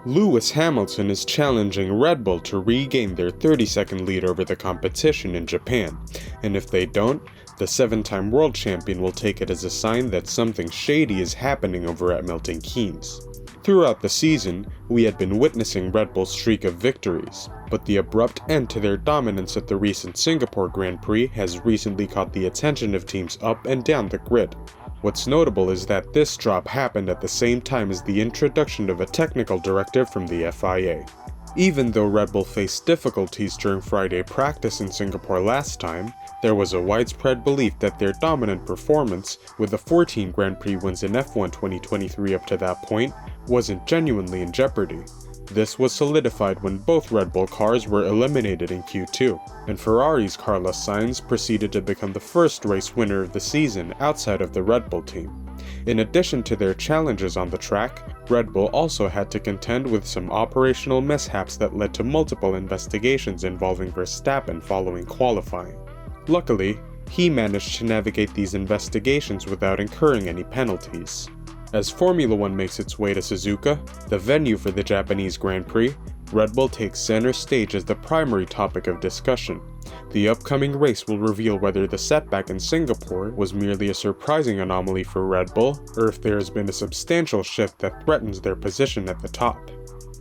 Lewis Hamilton is challenging Red Bull to regain their 30-second lead over the competition in Japan, and if they don't, the 7-time world champion will take it as a sign that something shady is happening over at Milton Keynes. Throughout the season, we had been witnessing Red Bull's streak of victories, but the abrupt end to their dominance at the recent Singapore Grand Prix has recently caught the attention of teams up and down the grid. What's notable is that this drop happened at the same time as the introduction of a technical directive from the FIA. Even though Red Bull faced difficulties during Friday practice in Singapore last time, there was a widespread belief that their dominant performance, with the 14 Grand Prix wins in F1 2023 up to that point, wasn't genuinely in jeopardy. This was solidified when both Red Bull cars were eliminated in Q2, and Ferrari's Carlos Sainz proceeded to become the first race winner of the season outside of the Red Bull team. In addition to their challenges on the track, Red Bull also had to contend with some operational mishaps that led to multiple investigations involving Verstappen following qualifying. Luckily, he managed to navigate these investigations without incurring any penalties. As Formula One makes its way to Suzuka, the venue for the Japanese Grand Prix, Red Bull takes center stage as the primary topic of discussion. The upcoming race will reveal whether the setback in Singapore was merely a surprising anomaly for Red Bull, or if there has been a substantial shift that threatens their position at the top.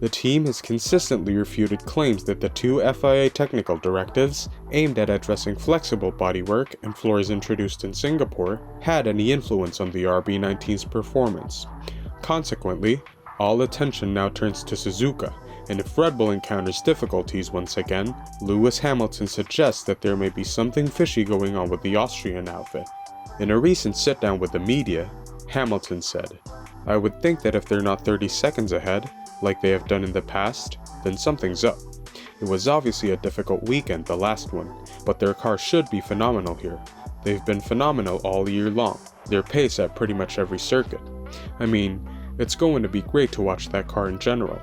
The team has consistently refuted claims that the two FIA technical directives, aimed at addressing flexible bodywork and floors introduced in Singapore, had any influence on the RB19's performance. Consequently, all attention now turns to Suzuka, and if Red Bull encounters difficulties once again, Lewis Hamilton suggests that there may be something fishy going on with the Austrian outfit. In a recent sit-down with the media, Hamilton said, "I would think that if they're not 30 seconds ahead, like they have done in the past, then something's up. It was obviously a difficult weekend, the last one, but their car should be phenomenal here. They've been phenomenal all year long, their pace at pretty much every circuit. I mean, it's going to be great to watch that car in general.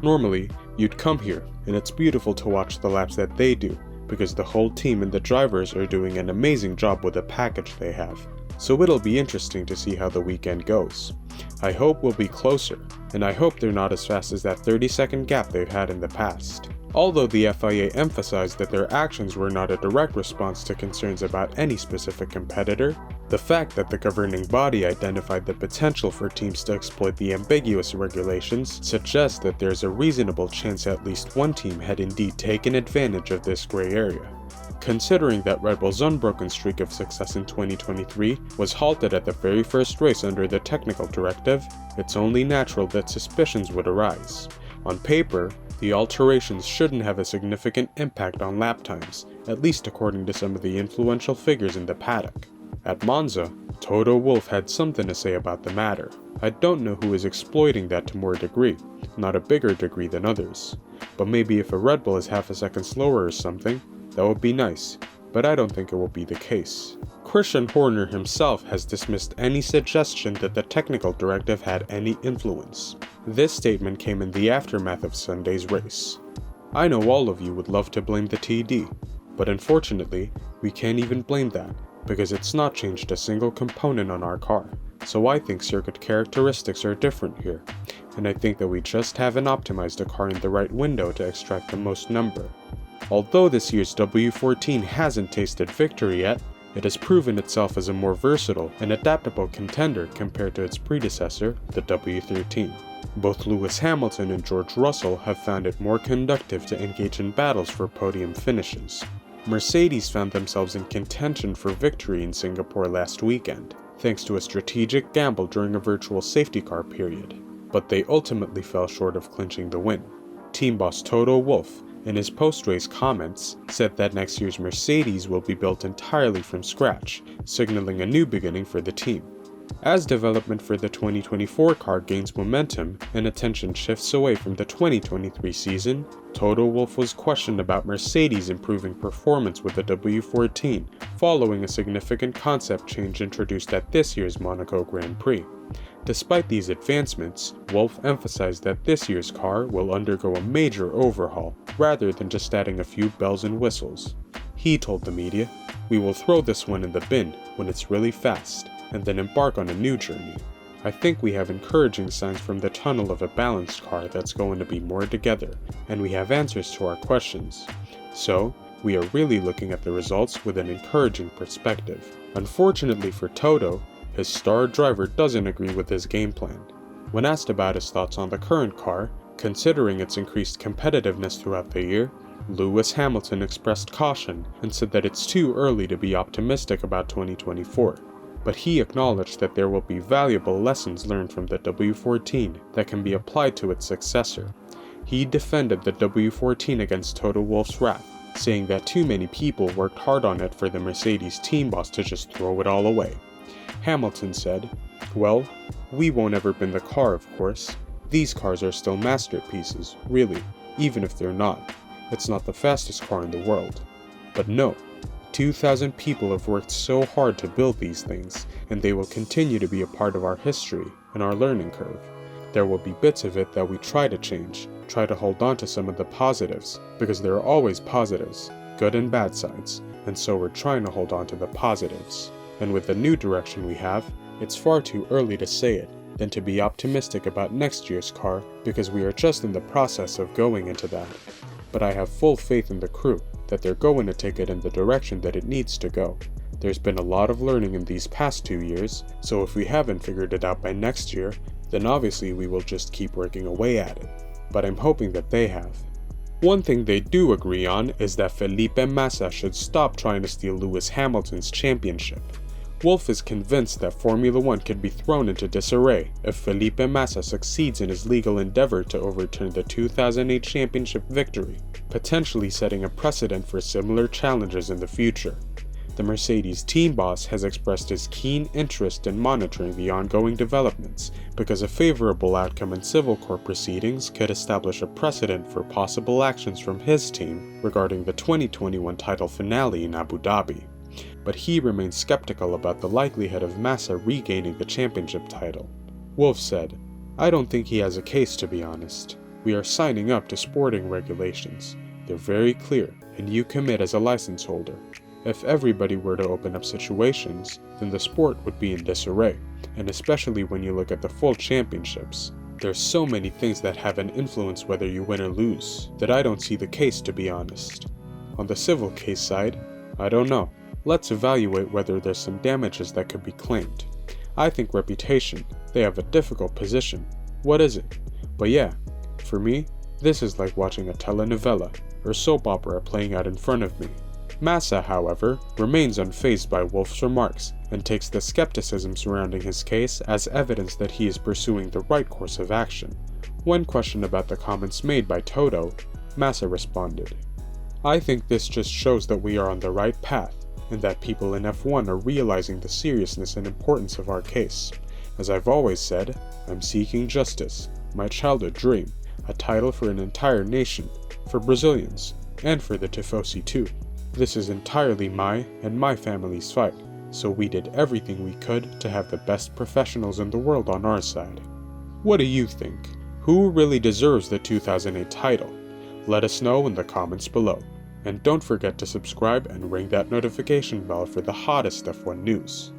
Normally, you'd come here, and it's beautiful to watch the laps that they do, because the whole team and the drivers are doing an amazing job with the package they have. So it'll be interesting to see how the weekend goes. I hope we'll be closer, and I hope they're not as fast as that 30-second gap they've had in the past." Although the FIA emphasized that their actions were not a direct response to concerns about any specific competitor, the fact that the governing body identified the potential for teams to exploit the ambiguous regulations suggests that there's a reasonable chance at least one team had indeed taken advantage of this gray area. Considering that Red Bull's unbroken streak of success in 2023 was halted at the very first race under the technical directive, it's only natural that suspicions would arise. On paper, the alterations shouldn't have a significant impact on lap times, at least according to some of the influential figures in the paddock. At Monza, Toto Wolff had something to say about the matter. I don't know who is exploiting that to more degree, not a bigger degree than others. But maybe if a Red Bull is half a second slower or something, that would be nice, but I don't think it will be the case. Christian Horner himself has dismissed any suggestion that the technical directive had any influence. This statement came in the aftermath of Sunday's race. "I know all of you would love to blame the TD, but unfortunately, we can't even blame that, because it's not changed a single component on our car. So I think circuit characteristics are different here, and I think that we just haven't optimized a car in the right window to extract the most number. Although this year's W14 hasn't tasted victory yet, it has proven itself as a more versatile and adaptable contender compared to its predecessor, the W13. Both Lewis Hamilton and George Russell have found it more conducive to engage in battles for podium finishes. Mercedes found themselves in contention for victory in Singapore last weekend, thanks to a strategic gamble during a virtual safety car period, but they ultimately fell short of clinching the win. Team boss Toto Wolff, in his post-race comments, said that next year's Mercedes will be built entirely from scratch, signaling a new beginning for the team. As development for the 2024 car gains momentum and attention shifts away from the 2023 season, Toto Wolff was questioned about Mercedes improving performance with the W14 following a significant concept change introduced at this year's Monaco Grand Prix. Despite these advancements, Wolff emphasized that this year's car will undergo a major overhaul rather than just adding a few bells and whistles. He told the media, "We will throw this one in the bin when it's really fast, and then embark on a new journey. I think we have encouraging signs from the tunnel of a balanced car that's going to be more together, and we have answers to our questions. So, we are really looking at the results with an encouraging perspective. Unfortunately for Toto, his star driver doesn't agree with his game plan. When asked about his thoughts on the current car, considering its increased competitiveness throughout the year, Lewis Hamilton expressed caution and said that it's too early to be optimistic about 2024. But he acknowledged that there will be valuable lessons learned from the W14 that can be applied to its successor. He defended the W14 against Toto Wolff's wrath, saying that too many people worked hard on it for the Mercedes team boss to just throw it all away. Hamilton said, "Well, we won't ever bin the car, of course. These cars are still masterpieces, really, even if they're not. It's not the fastest car in the world. But no, 2,000 people have worked so hard to build these things, and they will continue to be a part of our history and our learning curve. There will be bits of it that we try to change, try to hold on to some of the positives, because there are always positives, good and bad sides, and so we're trying to hold on to the positives. And with the new direction we have, it's far too early to say it than to be optimistic about next year's car, because we are just in the process of going into that. But I have full faith in the crew, that they're going to take it in the direction that it needs to go. There's been a lot of learning in these past 2 years, so if we haven't figured it out by next year, then obviously we will just keep working away at it. But I'm hoping that they have." One thing they do agree on is that Felipe Massa should stop trying to steal Lewis Hamilton's championship. Wolff is convinced that Formula One could be thrown into disarray if Felipe Massa succeeds in his legal endeavor to overturn the 2008 championship victory, potentially setting a precedent for similar challenges in the future. The Mercedes team boss has expressed his keen interest in monitoring the ongoing developments, because a favorable outcome in civil court proceedings could establish a precedent for possible actions from his team regarding the 2021 title finale in Abu Dhabi. But he remains skeptical about the likelihood of Massa regaining the championship title. Wolff said, "I don't think he has a case, to be honest. We are signing up to sporting regulations. They're very clear, and you commit as a license holder. If everybody were to open up situations, then the sport would be in disarray, and especially when you look at the full championships. There's so many things that have an influence whether you win or lose, that I don't see the case, to be honest. On the civil case side, I don't know. Let's evaluate whether there's some damages that could be claimed. I think reputation, they have a difficult position. What is it? But yeah, for me, this is like watching a telenovela or soap opera playing out in front of me." Massa, however, remains unfazed by Wolff's remarks and takes the skepticism surrounding his case as evidence that he is pursuing the right course of action. When questioned about the comments made by Toto, Massa responded, "I think this just shows that we are on the right path, and that people in F1 are realizing the seriousness and importance of our case. As I've always said, I'm seeking justice, my childhood dream, a title for an entire nation, for Brazilians, and for the Tifosi too. This is entirely my and my family's fight, so we did everything we could to have the best professionals in the world on our side." What do you think? Who really deserves the 2008 title? Let us know in the comments below. And don't forget to subscribe and ring that notification bell for the hottest F1 news.